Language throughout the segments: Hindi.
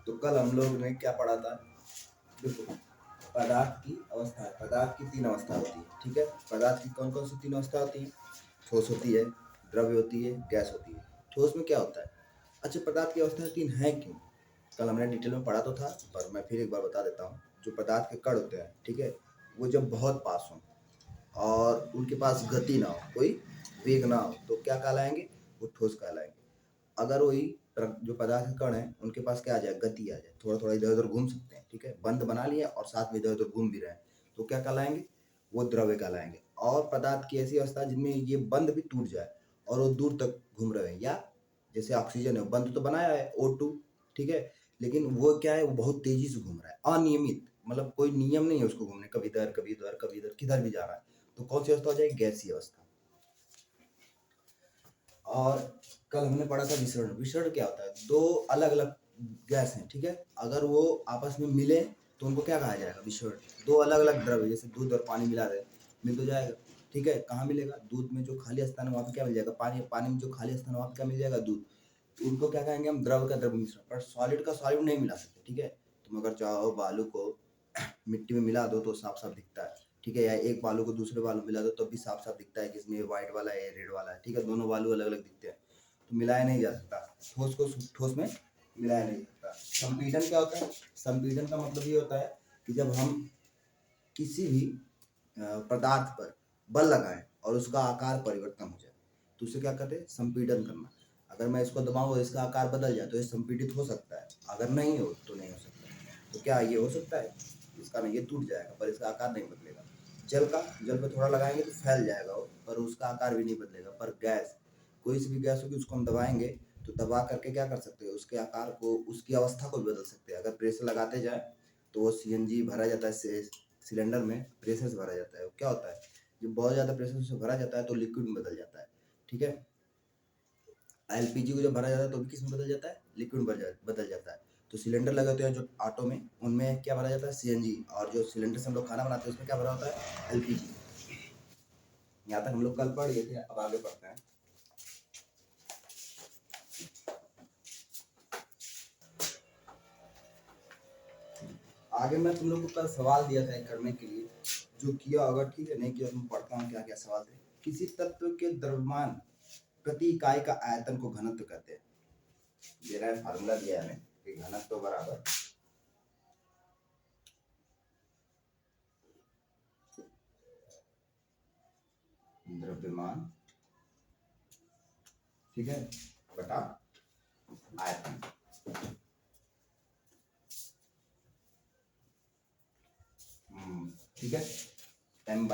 तो कल हम लोग ने क्या पढ़ा था? देखो, पदार्थ की अवस्था है, पदार्थ की तीन अवस्था होती है, ठीक है। पदार्थ की कौन कौन सी तीन अवस्था होती है? ठोस होती है, द्रव्य होती है, गैस होती है। ठोस में क्या होता है? अच्छा, पदार्थ की अवस्था तीन है क्यों? कल हमने डिटेल में पढ़ा तो था, पर मैं फिर एक बार बता देता हूँ। जो पदार्थ के कण होते हैं, ठीक है, वो जब बहुत पास हों और उनके पास गति ना हो, कोई वेग ना हो, तो क्या कहलाएंगे? वो ठोस कहलाएंगे। अगर वही जो पदार्थ के कण है उनके पास क्या आ जाए? गति आ जाए, थोड़ा थोड़ा इधर उधर घूम सकते हैं, ठीक है, बंद बना लिया और साथ में इधर उधर घूम भी रहे हैं, तो क्या कहलाएंगे? वो द्रव्य कहलाएंगे। और पदार्थ की ऐसी अवस्था जिनमें ये बंद भी टूट जाए और वो दूर तक घूम रहे हैं, या जैसे ऑक्सीजन है, बंद तो बनाया है O2, ठीक है, लेकिन वो क्या है? वो बहुत तेजी से घूम रहा है, अनियमित, मतलब कोई नियम नहीं है उसको घूमने, कभी इधर कभी इधर कभी इधर, किधर भी जा रहा है। तो कौन सी अवस्था हो जाएगी? गैसीय अवस्था। और कल हमने पढ़ा था विसरण। विसरण क्या होता है? दो अलग अलग गैस हैं, ठीक है, अगर वो आपस में मिले तो उनको क्या कहा जाएगा? विसरण। दो अलग अलग द्रव्य, जैसे दूध और पानी मिला दे, मिल तो जाएगा, ठीक है। कहाँ मिलेगा? दूध में जो खाली स्थान है वहाँ पे क्या मिल जाएगा? पानी। पानी में जो खाली स्थान है वहाँ पे क्या मिल जाएगा? दूध। तो उनको क्या कहेंगे हम? द्रव का द्रव्य मिश्रण। पर सॉलिड का सॉलिड नहीं मिला सकते, ठीक है। तुम अगर चाहो बालू को मिट्टी में मिला दो तो साफ साफ दिखता है, ठीक है, या एक बालू को दूसरे बालू मिला दो तो भी साफ साफ दिखता है कि इसमें व्हाइट वाला है, रेड वाला है, ठीक है, दोनों बालू अलग अलग दिखते हैं, तो मिलाया नहीं जा सकता। ठोस को ठोस में मिलाया नहीं जा सकता। संपीड़न क्या होता है? संपीड़न का मतलब ये होता है कि जब हम किसी भी पदार्थ पर बल लगाएं और उसका आकार परिवर्तन हो जाए, तो उसे क्या कहते हैं? संपीड़न करना। अगर मैं इसको दबाऊं और इसका आकार बदल जाए तो ये संपीड़ित हो सकता है, अगर नहीं हो तो नहीं हो सकता। तो क्या ये हो सकता है? इसका नहीं, ये टूट जाएगा पर इसका आकार नहीं बदलेगा। जल का, जल पे थोड़ा लगाएंगे तो फैल जाएगा वो, पर उसका आकार भी नहीं बदलेगा। पर गैस, कोई सी भी गैस होगी उसको हम दबाएंगे तो दबा करके क्या कर सकते हैं? उसके आकार को, उसकी अवस्था को भी बदल सकते हैं। अगर प्रेशर लगाते जाए तो वो CNG भरा जाता है, सिलेंडर में प्रेशर से भरा जाता है। क्या होता है? जब बहुत ज़्यादा प्रेशर से भरा जाता है तो लिक्विड में बदल जाता है, ठीक है। LPG को जब भरा जाता है तो भी किस में बदल जाता है? लिक्विड में बदल जाता है। तो सिलेंडर लगे होते हैं जो ऑटो में, उनमें क्या भरा जाता है? CNG। और जो सिलेंडर से हम लोग खाना बनाते हैं उसमें क्या भरा होता है? LPG। यहाँ तक हम लोग कल पढ़ गए थे, अब आगे पढ़ते हैं। आगे मैं तुम लोग को कल सवाल दिया था करने के लिए, जो किया होगा, ठीक है, नहीं किया तुम पढ़ता हूँ क्या क्या सवाल थे। किसी तत्व के द्रव्यमान प्रति इकाई का आयतन को घनत्व कहते हैं। दे रहा है, फार्मूला दिया है कि घनत्व बराबर द्रव्यमान, ठीक है, बटा आयतन। ठीक है, M/V।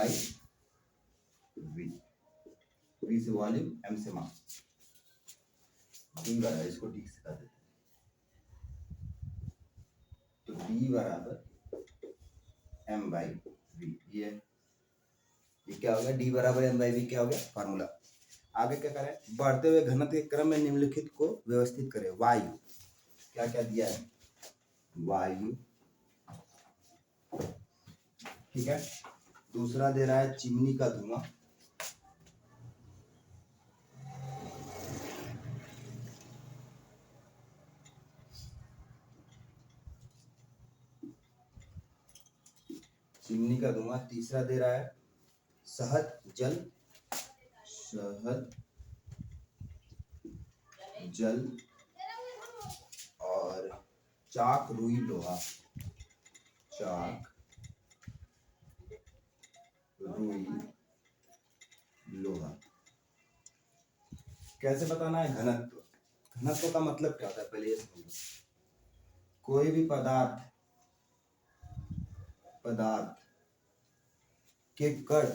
V से वॉल्यूम, M से मास। D बराबर, इसको ठीक से कर देते हैं, तो D बराबर M/V। ये क्या हो गया? D बराबर M/V क्या हो गया? फार्मूला। आगे क्या करें? बढ़ते हुए घनत्व के क्रम में निम्नलिखित को व्यवस्थित करें। वायु, क्या क्या दिया है? वायु, ठीक है। दूसरा दे रहा है चिमनी का धुआं, चिमनी का धुआं। तीसरा दे रहा है सहज जल, सहज जल। और चाक रुई लोहा, चाक रुई लोहा। कैसे बताना है घनत्व? घनत्व का मतलब क्या होता है पहले ये समझो। कोई भी पदार्थ, पदार्थ के कण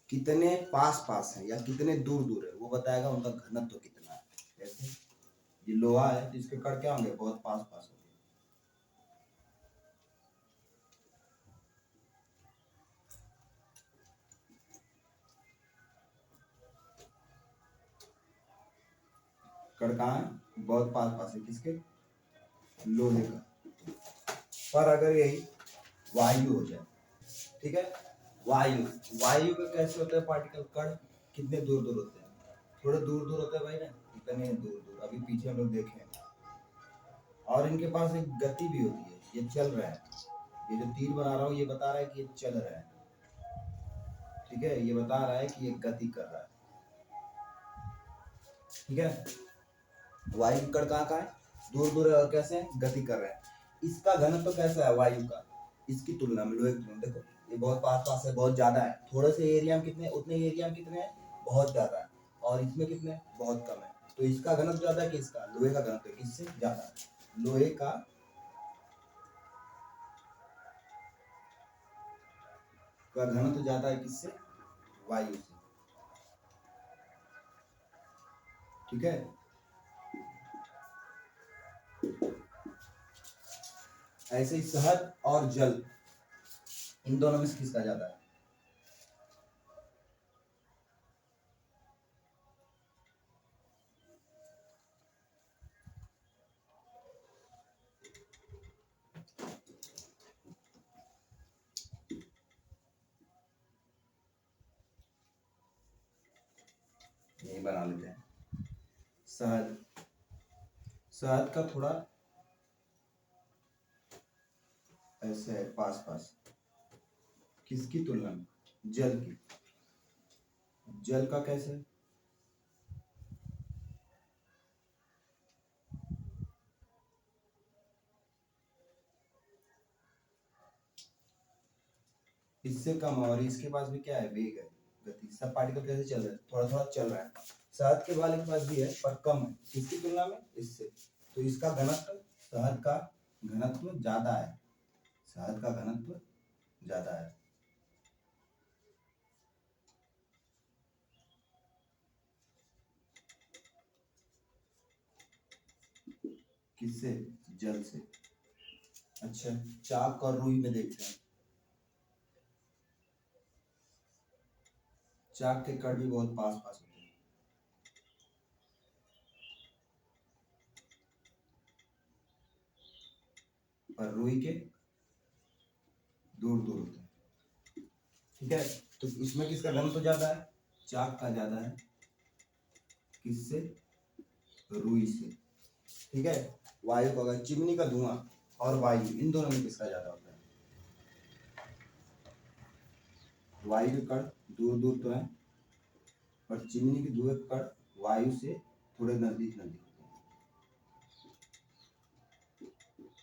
कितने पास पास हैं या कितने दूर दूर है, वो बताएगा उनका घनत्व कितना है। जैसे ये लोहा है तो इसके कण क्या होंगे? बहुत पास पास होंगे। कण कहाँ है? बहुत पास पास है, किसके? लोहे का। पर अगर यही वायु हो जाए, ठीक है, वायु, वायु का कैसे होता है पार्टिकल? कण कितने दूर दूर होते हैं? थोड़े दूर दूर होते हैं भाई ना, कितने दूर दूर। अभी पीछे हम लोग देखें और इनके पास एक गति भी होती है, ये चल रहा है, ये जो तीर बना रहा हूँ ये बता रहा है कि ये चल रहा है, ठीक है, ये बता रहा है कि ये गति कर रहा है, ठीक है। वायु कण कहाँ कहाँ है, दूर दूर है और कैसे है, गति कर रहे हैं। इसका घनत्व तो कैसा है वायु का, इसकी तुलना में लोहे की तुलना, देखो ये बहुत पास पास है, बहुत ज्यादा है, थोड़े से एरिया में कितने, उतने एरिया में कितने हैं, बहुत ज्यादा है, और इसमें कितने, बहुत कम है। तो इसका घनत्व ज्यादा है कि इसका, लोहे का घनत्व किससे ज्यादा है, लोहे का घनत्व ज्यादा है किससे, वायु से, ठीक है। ऐसे ही शहद और जल, इन दोनों में से किसका ज्यादा है, यही बना लेते हैं। शहद, शहद का थोड़ा ऐसे है पास पास, किसकी तुलना में, जल की, जल का कैसे है? इससे कम, और इसके पास भी क्या है, वेग है, गति, सब पार्टिकल कैसे चल रहे हैं, थोड़ा थोड़ा चल रहा है। शहद के वाले के पास भी है पर कम है, किसकी तुलना में, इससे, तो इसका घनत्व, शहद का घनत्व ज्यादा है, शहद का घनत्व ज्यादा है, किससे, जल से। अच्छा, चाक और रुई में देखते हैं, चाक के कण भी बहुत पास पास होते हैं, पर रुई के दूर दूर होते हैं, ठीक है। तो इसमें किसका घनत्व तो ज्यादा है, चाक का ज्यादा है, किससे, रुई से, ठीक है। वायु का, अगर चिमनी का धुआं और वायु, इन दोनों में किसका ज्यादा होता है, वायु के कण दूर दूर तो है, पर चिमनी के धुएं के कण वायु से थोड़े नजदीक नजदीक होते हैं,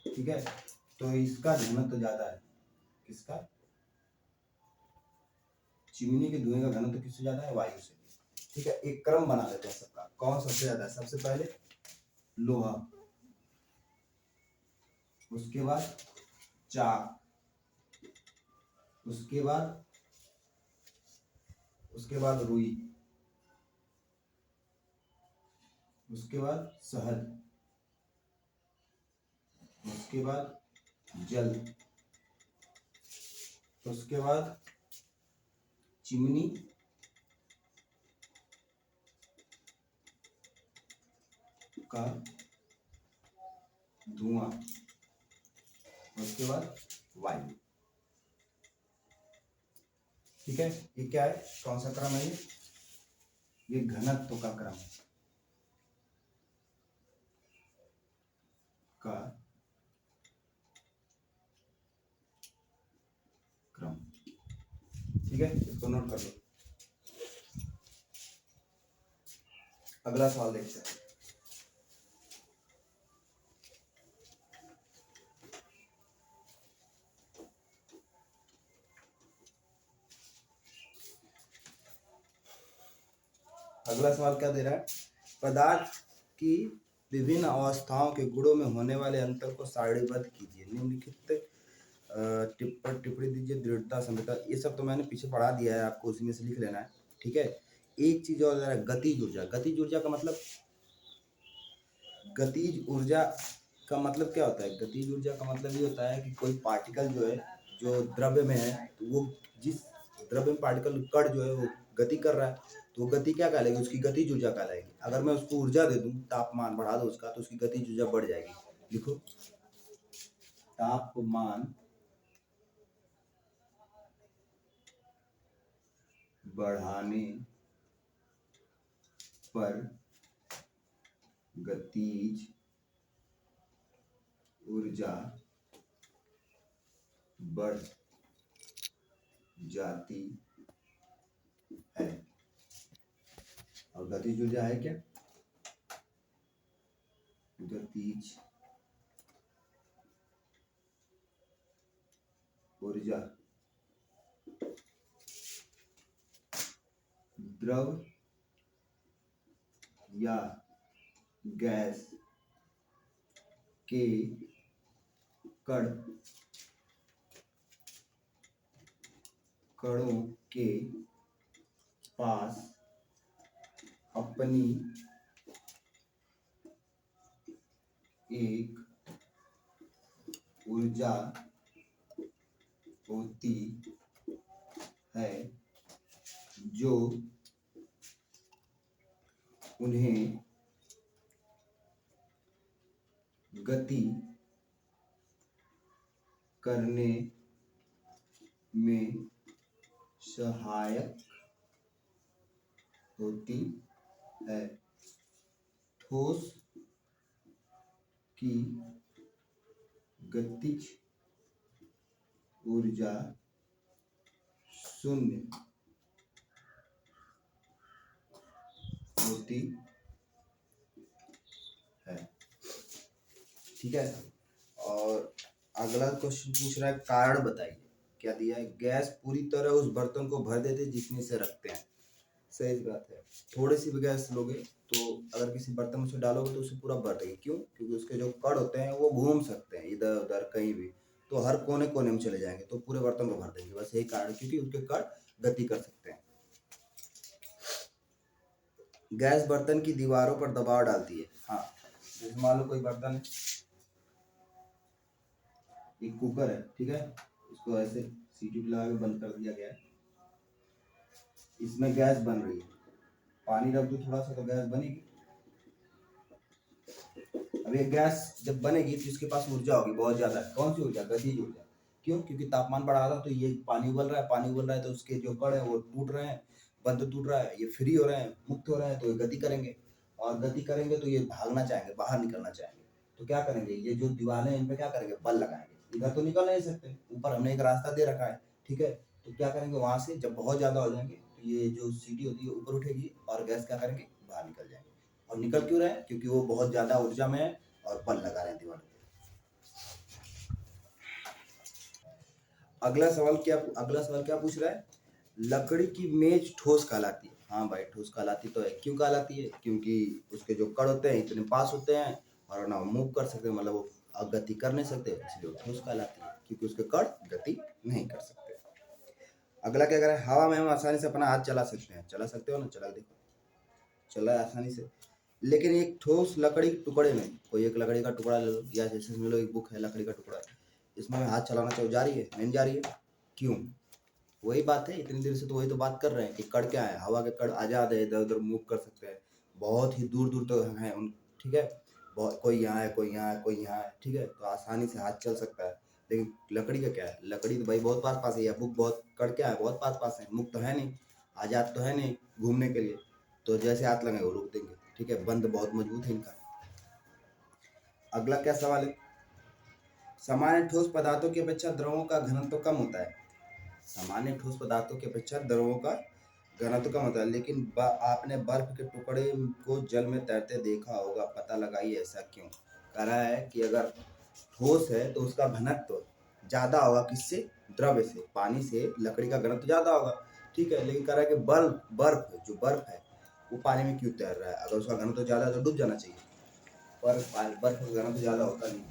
ठीक है। तो इसका घनत्व तो ज्यादा है, किसका, चिमनी के धुएं का घनत्व किससे ज्यादा है, वायु से, ठीक है। एक क्रम बना लेते हैं सबका, कौन सबसे ज्यादा है, सबसे पहले लोहा, उसके बाद चाक, उसके बाद रुई, उसके बाद शहद, उसके बाद जल, उसके बाद चिमनी, का धुआं, उसके बाद वायु, ठीक है। ये क्या है, कौन सा क्रम है ये घनत्व का क्रम है, का क्रम, ठीक है, इसको नोट कर लो। अगला सवाल देखते हैं। अगला सवाल क्या दे रहा है, पदार्थ की विभिन्न अवस्थाओं के गुणों में होने वाले अंतर को सारणीबद्ध कीजिए, निम्नलिखित टिप्पणी दीजिए, दृढ़ता, समता, ये सब तो मैंने पीछे पढ़ा दिया है, आपको उसी में से लिख लेना है, ठीक है। एक चीज और जरा, गतिज ऊर्जा, गतिज ऊर्जा का मतलब, गतिज ऊर्जा का मतलब क्या होता है, गतिज ऊर्जा का मतलब ये होता है कि कोई पार्टिकल जो है, जो द्रव्य में है, तो वो जिस द्रव्य में पार्टिकल कण जो है वो गति कर रहा है, तो वो गति क्या कहलाएगी, उसकी गतिज ऊर्जा कहलाएगी। अगर मैं उसको ऊर्जा दे दूं, तापमान बढ़ा दो उसका, तो उसकी गतिज ऊर्जा बढ़ जाएगी, लिखो, तापमान बढ़ाने पर गतिज ऊर्जा बढ़ जाती है। और गतिज ऊर्जा है क्या? गतिज ऊर्जा द्रव या गैस के कणों के पास अपनी एक ऊर्जा होती है जो उन्हें गति करने में सहायक होती है। ठोस की गतिज ऊर्जा शून्य होती है। ठीक है। और अगला क्वेश्चन पूछ रहा है कारण बताइए। क्या दिया है? गैस पूरी तरह उस बर्तन को भर देते जिसमें से रखते हैं। सही बात है। थोड़ी सी भी गैस लोगे तो अगर किसी बर्तन में उसे डालोगे तो उसे पूरा भर देगी। क्यों? क्योंकि उसके जो कण होते हैं वो घूम सकते हैं इधर उधर कहीं भी, तो हर कोने कोने में चले जाएंगे तो पूरे बर्तन को भर देंगे। बस यही कारण, क्योंकि उनके कण गति कर सकते हैं। गैस बर्तन की दीवारों पर दबाव डालती है। हाँ, जैसे मान लो कोई बर्तन, एक कुकर है, ठीक है, इसको ऐसे सीटी लगा के बंद कर दिया गया है। इसमें गैस बन रही है, पानी रख दो थोड़ा सा तो गैस बनेगी। अब ये गैस जब बनेगी तो इसके पास ऊर्जा होगी बहुत ज्यादा। कौन सी ऊर्जा? गतिज ऊर्जा। क्यों? क्योंकि तापमान बढ़ा रहा तो ये पानी उबल रहा है, पानी उबल रहा है तो उसके जो कण है वो टूट रहे हैं, बंद टूट रहा है, ये फ्री हो रहे हैं, मुक्त हो रहे हैं, तो ये गति करेंगे। और गति करेंगे तो ये भागना चाहेंगे, बाहर निकलना चाहेंगे। तो क्या करेंगे? ये जो दीवारें हैं इन पे क्या करेंगे? बल लगाएंगे। इधर तो निकल नहीं सकते, ऊपर हमने एक रास्ता दे रखा है, ठीक है। तो क्या करेंगे? वहां से जब बहुत ज्यादा हो जाएंगे तो ये जो सीटी होती है ऊपर उठेगी और गैस क्या करेंगे? बाहर निकल जाएंगे। और निकल क्यों रहे हैं? क्योंकि वो बहुत ज्यादा ऊर्जा में है और बल लगा रहे हैं दीवार पे। अगला सवाल क्या पूछ रहा है? लकड़ी की मेज ठोस कहलाती है। हाँ भाई, ठोस कहलाती तो है। क्यों कहलाती है? क्योंकि उसके जो कण होते हैं इतने पास होते हैं और ना मूव कर सकते, मतलब वो गति कर नहीं सकते, इसलिए वो ठोस कहलाती है, क्योंकि उसके कण गति नहीं कर सकते। अगला क्या करें? हवा में हम आसानी से अपना हाथ चला सकते हैं। चला सकते हो ना? चला देखो, चला आसानी से। लेकिन एक ठोस लकड़ी के टुकड़े में, कोई एक लकड़ी का टुकड़ा ले लो, या जैसे समझ लो एक बुक है लकड़ी का टुकड़ा, इसमें मैं हाथ चलाना चाहूँ, जा रही है? नहीं जा रही है। क्यों? वही बात है, इतनी देर से तो वही तो बात कर रहे हैं कि कण क्या है? हवा के कण आजाद है, इधर उधर मूव कर सकते हैं, बहुत ही दूर दूर तक हैं उन, ठीक है। बहुत, कोई यहाँ है, कोई यहाँ है, कोई यहाँ है, ठीक है, तो आसानी से हाथ चल सकता है। लेकिन लकड़ी का क्या है? लकड़ी तो भाई बहुत पास पास है, या बुक बहुत, कण क्या है? बहुत पास पास है, मुक्त तो है नहीं, आजाद तो है नहीं घूमने के लिए। तो जैसे हाथ लगाए वो रोक देंगे, ठीक है। बंद बहुत मजबूत है इनका। अगला क्या सवाल है? सामान्य ठोस पदार्थों की अपेक्षा द्रवों का घनत्व कम होता है। सामान्य ठोस पदार्थों की अपेक्षा द्रवों का घनत्व कम होता है, लेकिन आपने बर्फ के टुकड़े को जल में तैरते देखा होगा, पता लगाइए ऐसा क्यों। कह रहा है कि अगर ठोस है तो उसका घनत्व ज्यादा होगा, किससे? द्रव्य से, पानी से लकड़ी का घनत्व ज्यादा होगा, ठीक है। लेकिन कह रहा है कि बर्फ है वो पानी में क्यों तैर रहा है? अगर उसका घनत्व ज्यादा है तो डूब जाना चाहिए, पर बर्फ का घनत्व ज्यादा होता नहीं।